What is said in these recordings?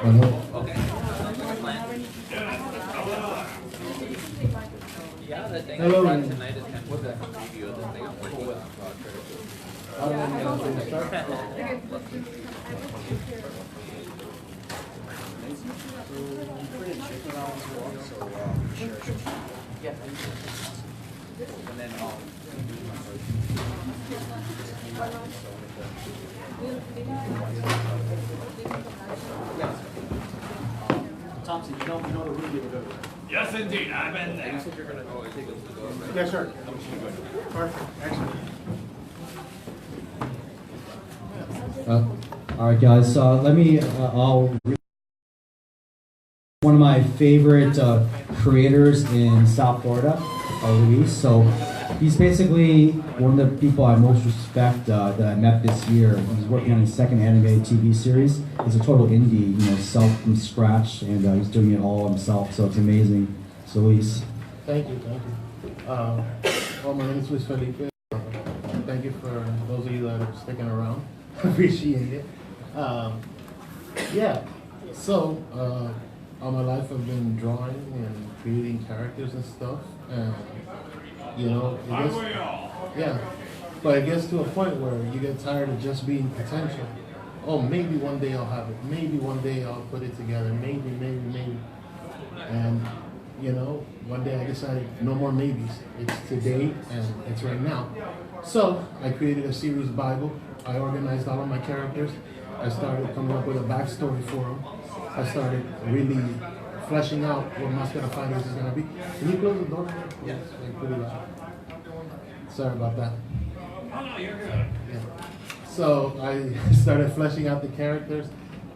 Okay. Yeah, the thing I brought tonight is kind of the preview of the thing I'm working on. Yeah. And then Thompson, you know the room you were going to. Yes, indeed. I've been there. you said you're gonna take us to go right? Yes, sir. Perfect. Excellent. All right, guys. Let me. I'll. One of my favorite creators in South Florida, Luis. So he's basically one of the people I most respect that I met this year. He's working on his second animated TV series. It's a total indie, self from scratch, and he's doing it all himself. So it's amazing. So Luis. Thank you. Well, my name is Luis Felipe. Thank you for those of you that are sticking around. Appreciate it. Yeah. So. All my life I've been drawing and creating characters and stuff, and but it gets to a point where you get tired of just being potential. Oh, maybe one day I'll have it. Maybe one day I'll put it together. Maybe. And one day I decided no more maybes. It's today and it's right now. So I created a series Bible. I organized all of my characters. I started coming up with a backstory for them. I started really fleshing out what Mascara Fighters is going to be. Can you close the door? Yes. Like pretty loud. Sorry about that. Oh, no, you're good. Yeah. So I started fleshing out the characters,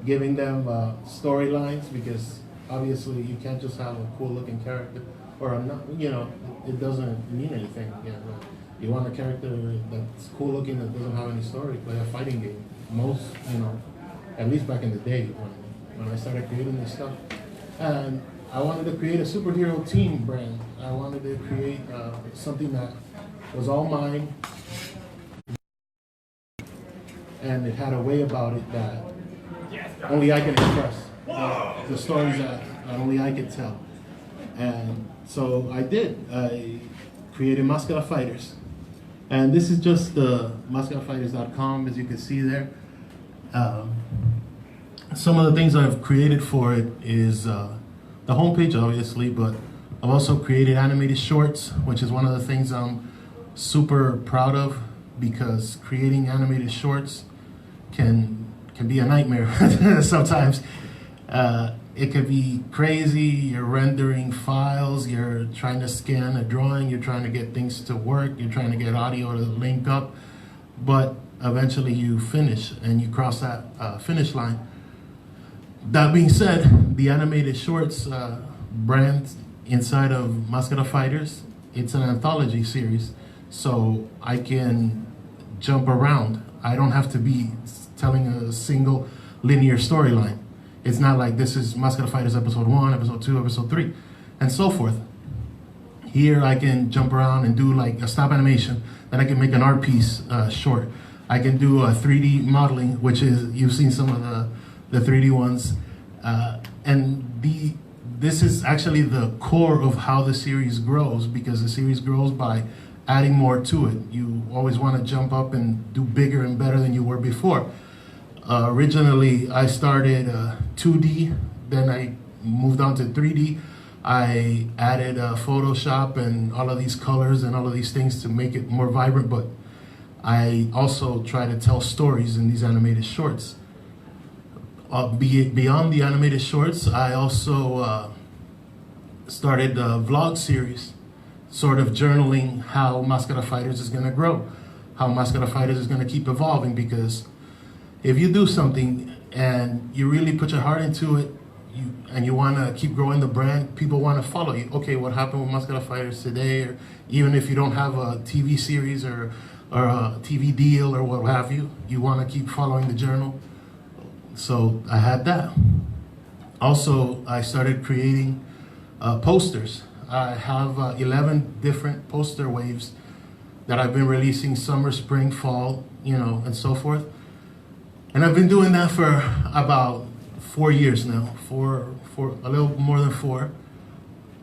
giving them storylines, because obviously you can't just have a cool looking character or it doesn't mean anything. You want a character that's cool looking that doesn't have any story, play a fighting game. Most, at least back in the day when I started creating this stuff. And I wanted to create a superhero team brand. I wanted to create something that was all mine, and it had a way about it that only I can express. The stories that only I could tell. And so I did. I created Mascara Fighters. And this is just the mascarafighters.com, as you can see there. Some of the things I've created for it is the homepage, obviously, but I've also created animated shorts, which is one of the things I'm super proud of, because creating animated shorts can be a nightmare sometimes. It could be crazy. You're rendering files, you're trying to scan a drawing, you're trying to get things to work, you're trying to get audio to link up, but eventually you finish and you cross that finish line. That being said, the animated shorts brand inside of Mascara Fighters, it's an anthology series, so I can jump around. I don't have to be telling a single linear storyline. It's not like this is Mascara Fighters episode 1, episode 2, episode 3, and so forth. Here I can jump around and do like a stop animation, then I can make an art piece short. I can do a 3D modeling, which is, you've seen some of the 3D ones. This is actually the core of how the series grows, because the series grows by adding more to it. You always want to jump up and do bigger and better than you were before. Originally, I started 2D, then I moved on to 3D. I added Photoshop and all of these colors and all of these things to make it more vibrant, but I also try to tell stories in these animated shorts. Beyond the animated shorts, I also started a vlog series, sort of journaling how Mascara Fighters is going to grow, how Mascara Fighters is going to keep evolving, because if you do something and you really put your heart into it, and you want to keep growing the brand, people want to follow you. Okay, what happened with Mascara Fighters today? Or even if you don't have a TV series or a TV deal or what have you, you want to keep following the journal. So I had that. Also, I started creating posters. I have 11 different poster waves that I've been releasing summer, spring, fall, and so forth. And I've been doing that for about 4 years now, for a little more than 4.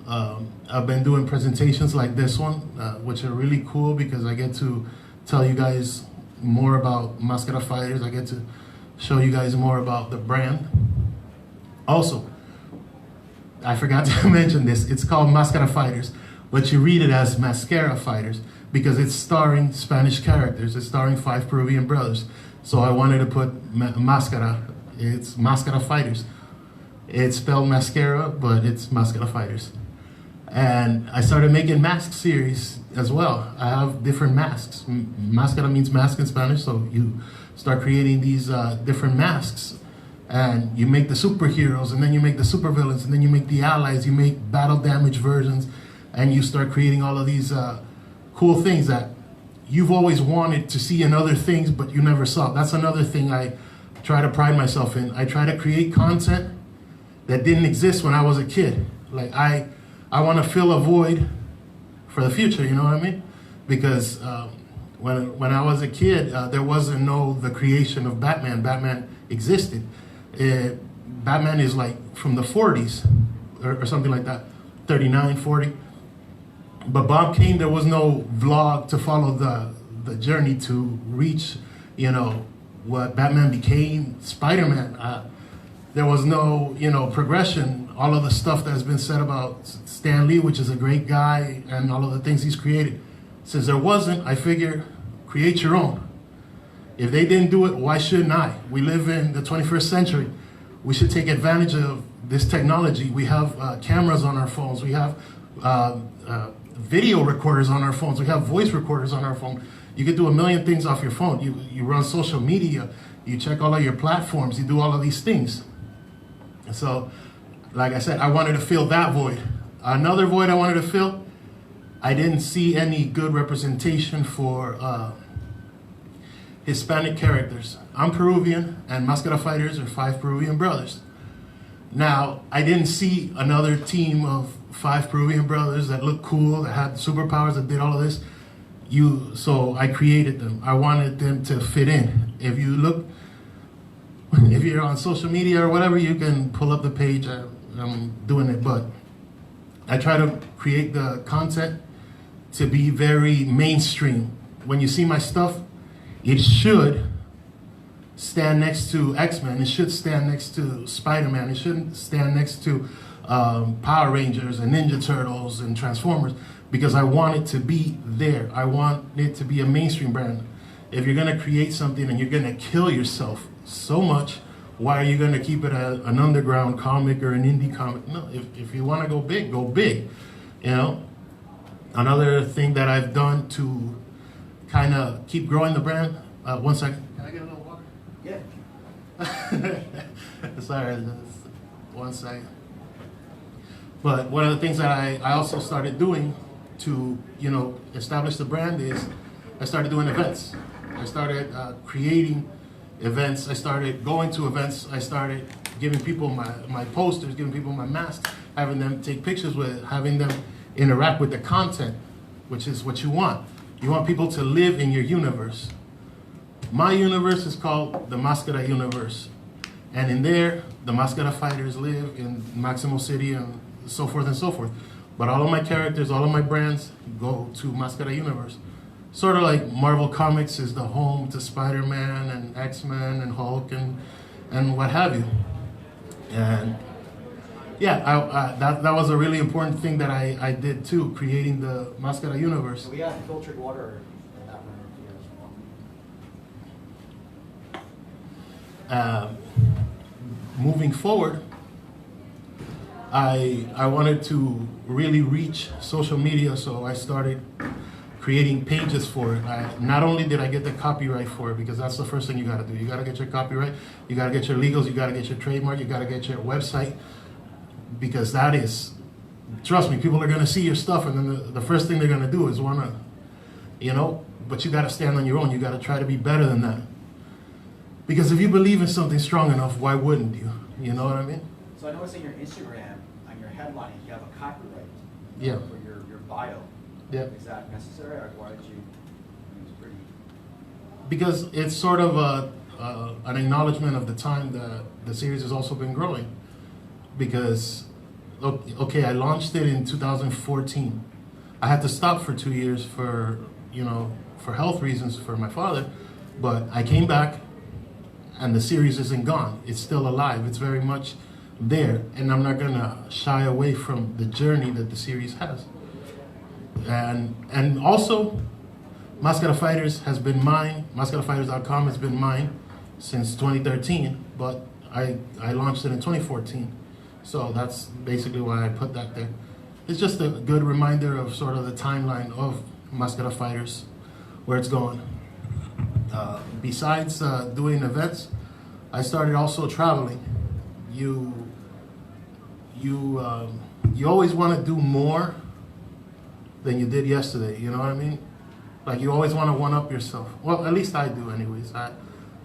I've been doing presentations like this one, which are really cool because I get to tell you guys more about Mascara Fighters. I get to show you guys more about the brand. Also, I forgot to mention this. It's called Mascara Fighters, but you read it as Mascara Fighters because it's starring Spanish characters. It's starring 5 Peruvian brothers. So I wanted to put Mascara. It's Mascara Fighters. It's spelled mascara, but it's Mascara Fighters. And I started making mask series as well. I have different masks. Mascara means mask in Spanish, so you start creating these different masks. And you make the superheroes, and then you make the supervillains, and then you make the allies, you make battle damage versions, and you start creating all of these cool things that you've always wanted to see in other things, but you never saw. That's another thing I try to pride myself in. I try to create content that didn't exist when I was a kid. Like I want to fill a void for the future, you know what I mean? Because when I was a kid, there wasn't the creation of Batman. Batman existed. Batman is like from the 40s or something like that, 39, 40. But Bob Kane, there was no vlog to follow the journey to reach, what Batman became, Spider-Man. There was no, progression. All of the stuff that has been said about Stan Lee, which is a great guy, and all of the things he's created. Since there wasn't, I figure, create your own. If they didn't do it, why shouldn't I? We live in the 21st century. We should take advantage of this technology. We have cameras on our phones. We have video recorders on our phones. We have voice recorders on our phone. You can do a million things off your phone. You run social media. You check all of your platforms. You do all of these things. And so, like I said, I wanted to fill that void. Another void I wanted to fill, I didn't see any good representation for Hispanic characters. I'm Peruvian, and Mascara Fighters are 5 Peruvian brothers. Now, I didn't see another team of 5 Peruvian brothers that looked cool, that had superpowers, that did all of this. So I created them. I wanted them to fit in. If you're on social media or whatever, you can pull up the page. I'm doing it, but I try to create the content to be very mainstream. When you see my stuff, it should stand next to X-Men. It should stand next to Spider-Man. It shouldn't stand next to Power Rangers and Ninja Turtles and Transformers, because I want it to be there. I want it to be a mainstream brand. If you're gonna create something and you're gonna kill yourself so much, why are you gonna keep it an underground comic or an indie comic? No, if you wanna go big, go big, Another thing that I've done to kind of keep growing the brand, 1 second. Can I get a little water? Yeah. Sorry, just 1 second. But one of the things that I also started doing to, establish the brand is I started doing events. I started creating events. I started going to events. I started giving people my posters, giving people my masks, having them take pictures with it, having them interact with the content, which is what you want. You want people to live in your universe. My universe is called the Mascara universe. And in there, the Mascara Fighters live in Maximo City and so forth and so forth. But all of my characters, all of my brands go to Mascara universe. Sort of like Marvel Comics is the home to Spider-Man and X-Men and Hulk and what have you. And yeah, that was a really important thing that I did too, creating the Mascara universe. We have filtered water in that room. Moving forward, I wanted to really reach social media, so I started creating pages for it. Not only did I get the copyright for it, because that's the first thing you gotta do. You gotta get your copyright, you gotta get your legals, you gotta get your trademark, you gotta get your website, because that is, trust me, people are gonna see your stuff, and then the first thing they're gonna do is wanna, but you gotta stand on your own. You gotta try to be better than that. Because if you believe in something strong enough, why wouldn't you? You know what I mean? So I noticed in your Instagram, on your headline, you have a copyright Yeah. for your bio. Yeah. Is that necessary, or why did you? It's pretty. Because it's sort of an acknowledgement of the time that the series has also been growing. Because, okay, I launched it in 2014. I had to stop for 2 years for, for health reasons for my father, but I came back and the series isn't gone. It's still alive. It's very much there, and I'm not gonna shy away from the journey that the series has. And also, Mascara Fighters has been mine. MascaraFighters.com has been mine since 2013, but I launched it in 2014. So that's basically why I put that there. It's just a good reminder of sort of the timeline of Mascara Fighters, where it's going. Besides doing events, I started also traveling. You always want to do more than you did yesterday, you know what I mean? Like, you always want to one-up yourself. Well, at least I do anyways.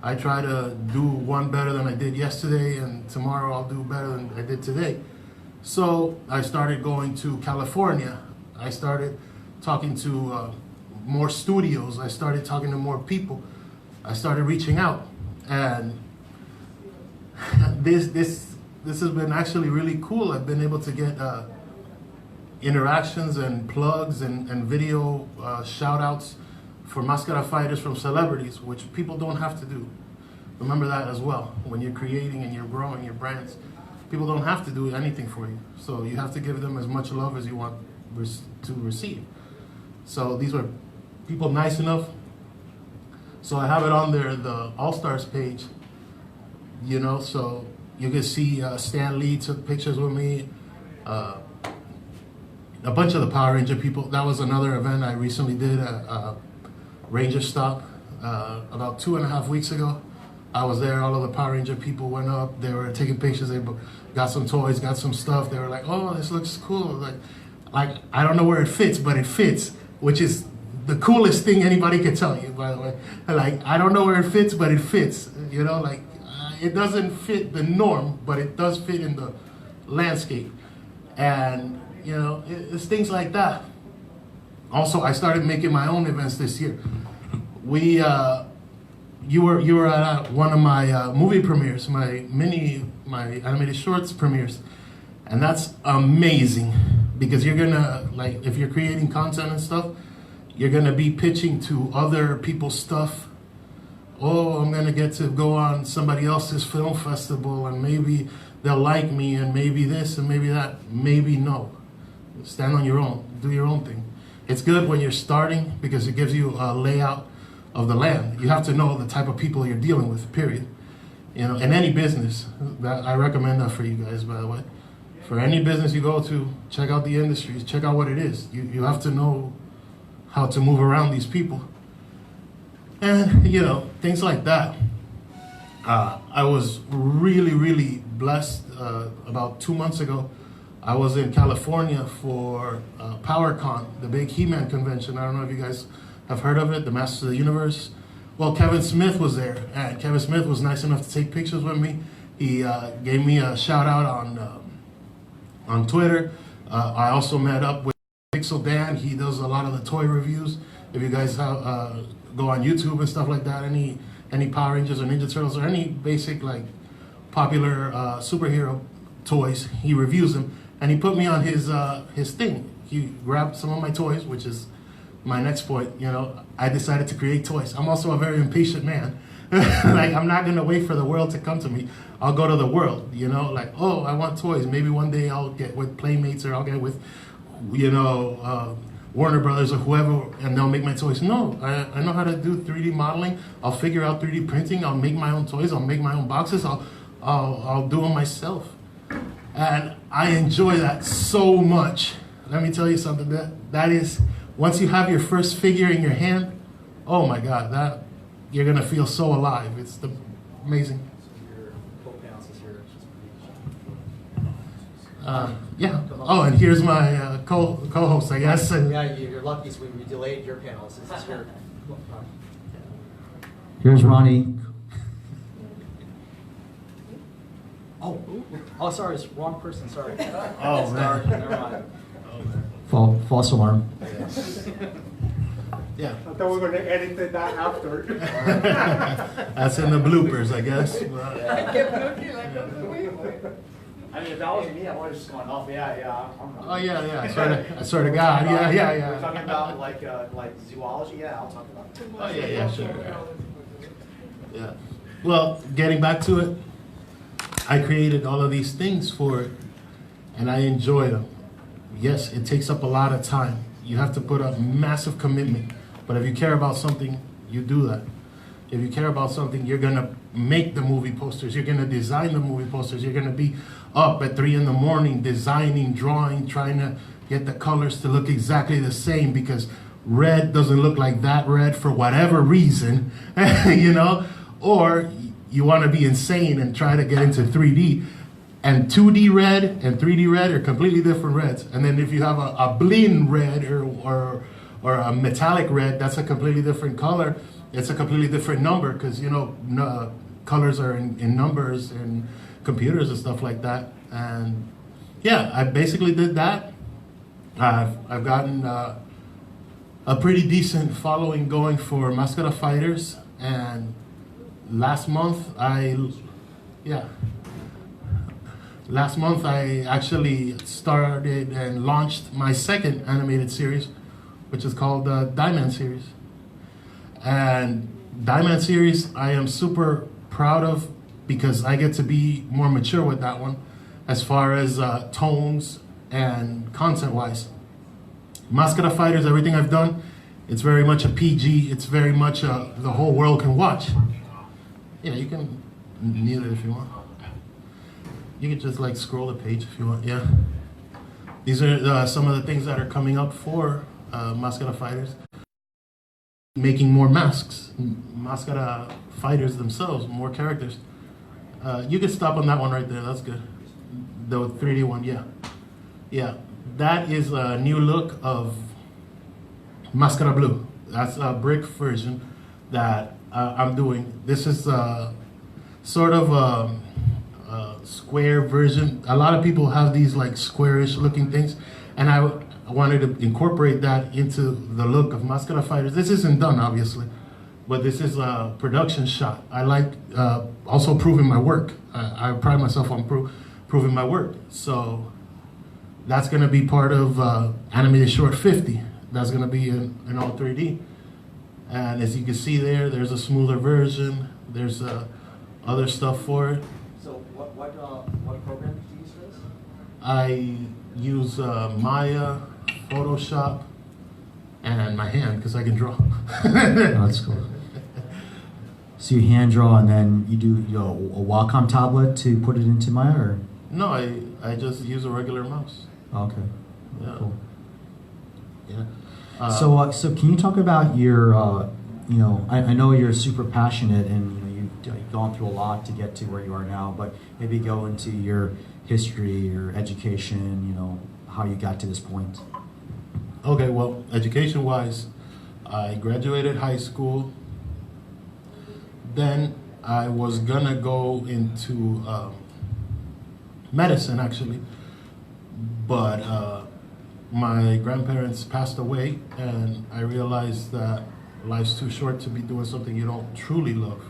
I try to do one better than I did yesterday, and tomorrow I'll do better than I did today. So I started going to California. I started talking to more studios. I started talking to more people. I started reaching out, and this has been actually really cool. I've been able to get interactions and plugs and video shout outs for Mascara Fighters from celebrities, which people don't have to do. Remember that as well. When you're creating and you're growing your brands, people don't have to do anything for you. So you have to give them as much love as you want to receive. So these were people nice enough. So I have it on there, the All-Stars page, so you can see Stan Lee took pictures with me. A bunch of the Power Ranger people. That was another event I recently did at Ranger Stop about 2.5 weeks ago. I was there. All of the Power Ranger people went up. They were taking pictures. They got some toys, got some stuff. They were like, "Oh, this looks cool." Like I don't know where it fits, but it fits, which is the coolest thing anybody could tell you. By the way, like, I don't know where it fits, but it fits. It doesn't fit the norm, but it does fit in the landscape, and it's things like that. Also, I started making my own events this year. You were at one of my movie premieres, my animated shorts premieres, and that's amazing because you're gonna, like, if you're creating content and stuff, you're gonna be pitching to other people's stuff. Oh, I'm gonna get to go on somebody else's film festival, and maybe they'll like me, and maybe this and maybe that. Maybe no. Stand on your own. Do your own thing. It's good when you're starting because it gives you a layout of the land. You have to know the type of people you're dealing with, period. In any business. I recommend that for you guys, by the way. For any business you go to, check out the industries, check out what it is. You have to know how to move around these people. And, things like that. I was really, really blessed. About 2 months ago, I was in California for PowerCon, the big He-Man convention. I don't know if you guys have heard of it, the Masters of the Universe. Well, Kevin Smith was there, and Kevin Smith was nice enough to take pictures with me. He gave me a shout out on Twitter. I also met up with Pixel Dan. He does a lot of the toy reviews. If you guys go on YouTube and stuff like that, any Power Rangers or Ninja Turtles or any basic popular superhero toys, he reviews them. And he put me on his thing. He grabbed some of my toys, which is my next point. I decided to create toys. I'm also a very impatient man. I'm not gonna wait for the world to come to me. I'll go to the world. Oh, I want toys. Maybe one day I'll get with Playmates, or I'll get with, Warner Brothers or whoever, and they'll make my toys. No, I know how to do 3D modeling. I'll figure out 3D printing. I'll make my own toys. I'll make my own boxes. I'll do them myself. And I enjoy that so much. Let me tell you something. That is, once you have your first figure in your hand, oh my God, that you're gonna feel so alive. It's amazing. So your co-panels is here. Yeah. Oh, and here's my co-host, I guess. And Yeah, you're lucky. So we delayed your panels. This is your. Here's Ronnie. Oh, sorry, it's wrong person. Sorry. Oh, man. Never mind. False alarm. Yeah. I thought we were gonna edit that after. That's in the bloopers, I guess. But, I mean, if that was me, I would have just gone off. Yeah. oh yeah. I swear to God. Yeah. We're talking about like zoology. Yeah, I'll talk about it. Oh yeah, sure. Yeah. Well, getting back to it, I created all of these things for it, and I enjoy them. Yes, it takes up a lot of time. You have to put up massive commitment. But if you care about something, you do that. If you care about something, you're gonna make the movie posters. You're gonna design the movie posters. You're gonna be up at 3 a.m. designing, drawing, trying to get the colors to look exactly the same because red doesn't look like that red for whatever reason, you know? Or you wanna be insane and try to get into 3D. And 2D red and 3D red are completely different reds. And then if you have a blend red or a metallic red, that's a completely different color. It's a completely different number because, you know, colors are in numbers and computers and stuff like that. And yeah, I basically did that. I've gotten a pretty decent following going for Mascara fighters. And last month I actually started and launched my second animated series, which is called the Diamond series. And Diamond series I am super proud of because I get to be more mature with that one as far as tones and content-wise. Mascara fighters, everything I've done, it's very much a PG, it's very much the whole world can watch. Yeah, you can mute it if you want. You can just like scroll the page if you want, yeah. These are some of the things that are coming up for Mascara fighters. Making more masks, Mascara fighters themselves, more characters. You can stop on that one right there, that's good. The 3D one, yeah. Yeah, that is a new look of Mascara Blue. That's a brick version that I'm doing. This is sort of a square version. A lot of people have these like squarish looking things, and I wanted to incorporate that into the look of Mascara fighters. This isn't done, obviously, but this is a production shot. I like also proving my work. I pride myself on proving my work. So that's gonna be part of Animated Short 50. That's gonna be in all 3D. And as you can see there, there's a smoother version. There's other stuff for it. So what program do you use for this? I use Maya, Photoshop, and my hand because I can draw. Oh, that's cool. So you hand draw and then you do a Wacom tablet to put it into Maya, or? No, I just use a regular mouse. Oh, okay. Yeah. Cool. Yeah. So can you talk about your, I know you're super passionate and you've gone through a lot to get to where you are now, but maybe go into your history, your education, how you got to this point. Okay, well, education-wise, I graduated high school. Then I was gonna go into medicine, actually, but my grandparents passed away, and I realized that life's too short to be doing something you don't truly love.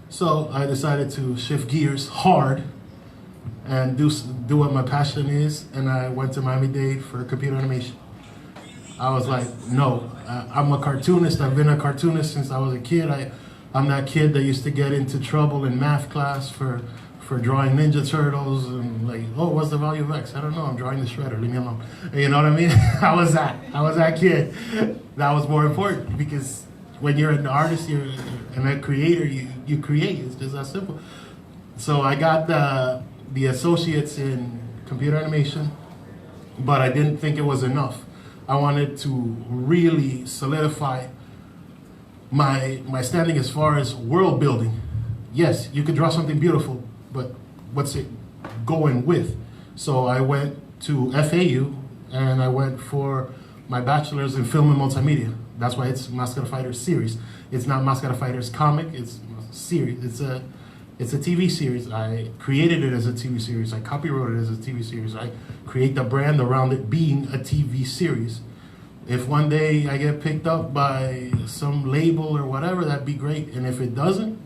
So I decided to shift gears hard and do what my passion is, and I went to Miami-Dade for computer animation. I was like, no, I'm a cartoonist. I've been a cartoonist since I was a kid. I'm that kid that used to get into trouble in math class for drawing Ninja Turtles and like, oh, what's the value of X? I don't know, I'm drawing the shredder, leave me alone. You know what I mean? I was that kid. That was more important because when you're an artist, and a creator, you create. It's just that simple. So I got the associates in computer animation, but I didn't think it was enough. I wanted to really solidify my standing as far as world building. Yes, you could draw something beautiful, but what's it going with? So I went to FAU and I went for my bachelor's in film and multimedia. That's why it's Mascara Fighters series. It's not Mascara Fighters comic, it's a series. It's a TV series. I created it as a TV series. I copyrighted it as a TV series. I create the brand around it being a TV series. If one day I get picked up by some label or whatever, that'd be great. And if it doesn't,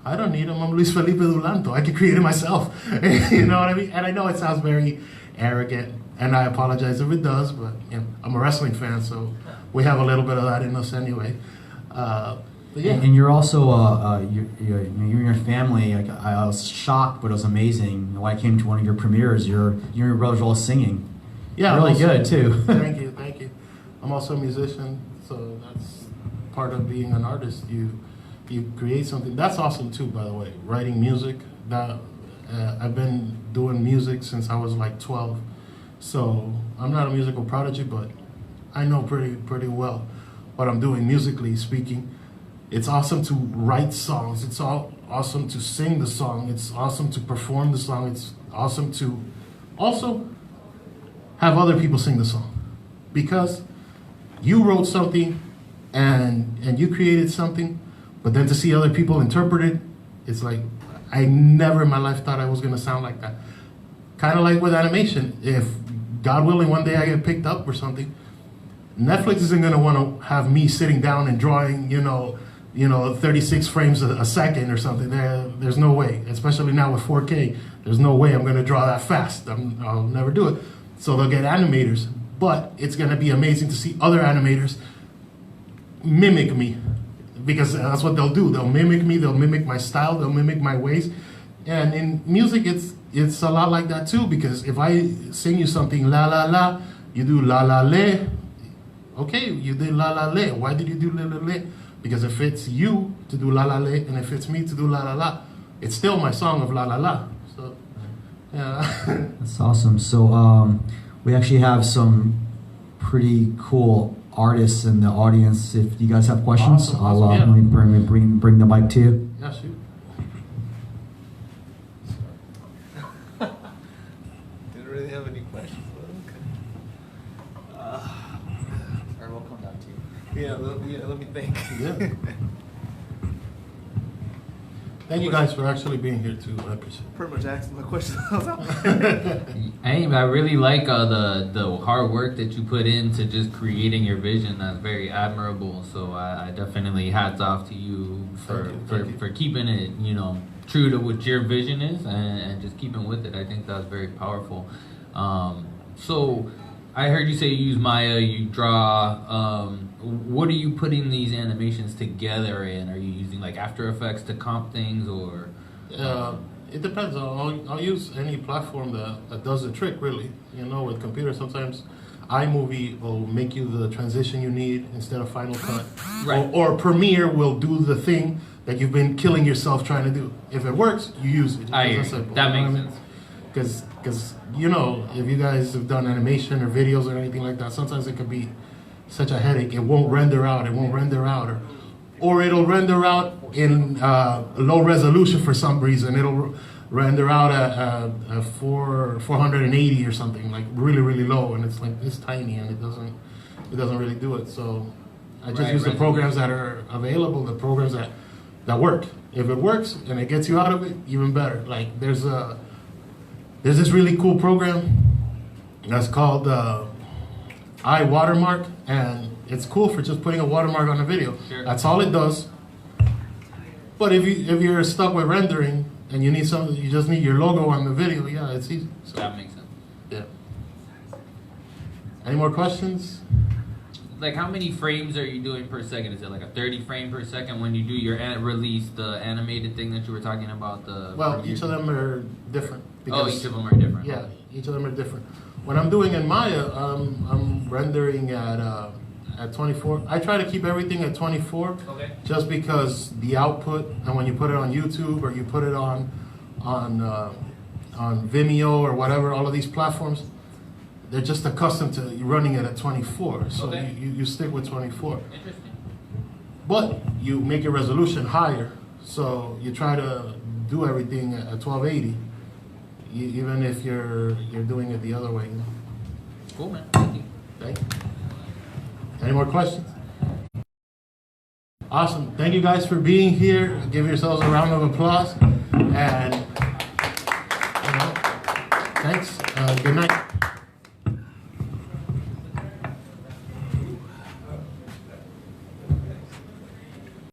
I don't need them. I'm Luis Felipe Dulanto. I can create it myself. You know what I mean? And I know it sounds very arrogant, and I apologize if it does, but you know, I'm a wrestling fan, so we have a little bit of that in us anyway. But yeah. And you're also, you and your family, like, I was shocked, but it was amazing. When I came to one of your premieres, you and your brothers were all singing. Yeah, really also, good, too. Thank you. I'm also a musician, so that's part of being an artist. You create something. That's awesome too, by the way. Writing music. That I've been doing music since I was like 12. So I'm not a musical prodigy, but I know pretty well what I'm doing musically speaking. It's awesome to write songs. It's awesome to sing the song. It's awesome to perform the song. It's awesome to also have other people sing the song, because you wrote something and you created something, but then to see other people interpret it, it's like, I never in my life thought I was gonna sound like that. Kind of like with animation. If, God willing, one day I get picked up or something, Netflix isn't gonna wanna have me sitting down and drawing, 36 frames a second or something. There's no way, especially now with 4K, there's no way I'm gonna draw that fast. I'll never do it. So they'll get animators, but it's gonna be amazing to see other animators mimic me, because that's what they'll do. They'll mimic me, they'll mimic my style, they'll mimic my ways. And in music, it's a lot like that too, because if I sing you something la la la, you do la la le. Okay, you did la la le. Why did you do la la le? Because it fits you to do la la le, and it fits me to do la la la. It's still my song of la la la. So, yeah. That's awesome. So we actually have some pretty cool artists in the audience. If you guys have questions, Awesome, I'll yeah. let me bring the mic to you. Yeah, shoot. Didn't really have any questions. Okay. Or we'll come down to you. Yeah, let me think. Yeah. Thank you guys for actually being here too. I appreciate it. Pretty much asked my question. Hey, I really like the hard work that you put into just creating your vision. That's very admirable. So I definitely hats off to you for keeping it, true to what your vision is, and just keeping with it. I think that's very powerful. So I heard you say you use Maya, you draw. What are you putting these animations together in? Are you using like After Effects to comp things, or? It depends. I'll use any platform that does the trick, really. With computers, sometimes iMovie will make you the transition you need instead of Final Cut. Right. Or Premiere will do the thing that you've been killing yourself trying to do. If it works, you use it. I hear Simple. that makes sense. Because if you guys have done animation or videos or anything like that, sometimes it could be such a headache. It won't render out. Or it'll render out in low resolution for some reason. It'll render out at 480 or something, like really, really low, and it's like this tiny, and it doesn't really do it. So I just use the programs that are available, the programs that work. If it works and it gets you out of it, even better. Like there's this really cool program that's called iWatermark, and it's cool for just putting a watermark on a video. Sure. That's all it does. But if you're stuck with rendering and you just need your logo on the video, yeah, it's easy. So, That makes sense. yeah. Any more questions? Like, how many frames are you doing per second? Is it like a 30 frame per second when you do your release, the animated thing that you were talking about? Well, each of them are different. Each of them are different. Yeah, each of them are different. When I'm doing in Maya, I'm rendering at 24. I try to keep everything at 24, Okay. just because the output, and when you put it on YouTube or you put it on Vimeo or whatever, all of these platforms, they're just accustomed to running it at 24. So Okay. you stick with 24. Interesting. But you make your resolution higher, so you try to do everything at 1280, even if you're doing it the other way. Cool, man. Thank you. Okay. Any more questions? Awesome. Thank you guys for being here. Give yourselves a round of applause. And thanks. Good night.